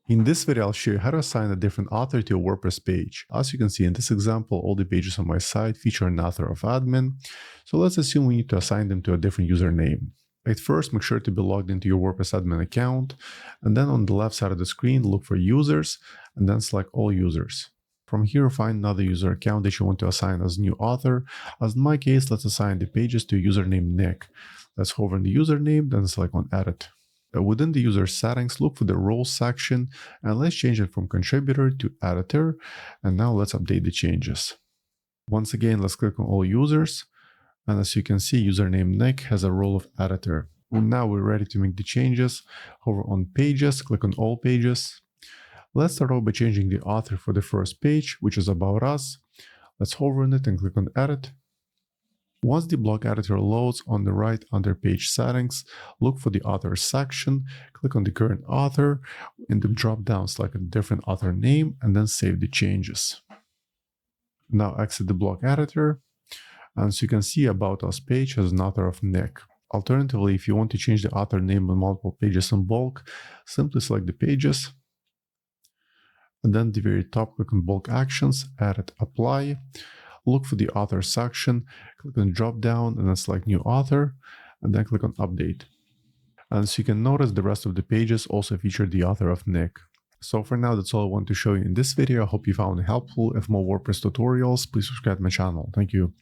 In this video, I'll show you how to assign a different author to a WordPress page. As you can see in this example, all the pages on my site feature an author of admin. So let's assume we need to assign them to a different username. At first, make sure to be logged into your WordPress admin account, and then on the left side of the screen, look for users, and then select all users. From here, find another user account that you want to assign as new author. As in my case, let's assign the pages to a user named Nick. Let's hover on the username, then select on Edit. Within the user settings, look for the roles section, and let's change it from contributor to editor. And now let's update the changes. Once again, let's click on all users. And as you can see, username Nick has a role of editor. And now we're ready to make the changes. Hover on pages, click on all pages. Let's start off by changing the author for the first page, which is about us. Let's hover on it and click on edit. Once the block editor loads, on the right under page settings, look for the author section, click on the current author, in the drop-down select a different author name, and then save the changes. Now exit the block editor, and as you can see, About Us page has an author of Nick. Alternatively, if you want to change the author name on multiple pages in bulk, simply select the pages, and then at the very top, click on Bulk Actions, Edit, Apply. Look for the author section, click on drop down and then select new author, and then click on update. And as you can notice, the rest of the pages also feature the author of Nick. So for now, that's all I want to show you in this video. I hope you found it helpful. If more WordPress tutorials, please subscribe to my channel. Thank you.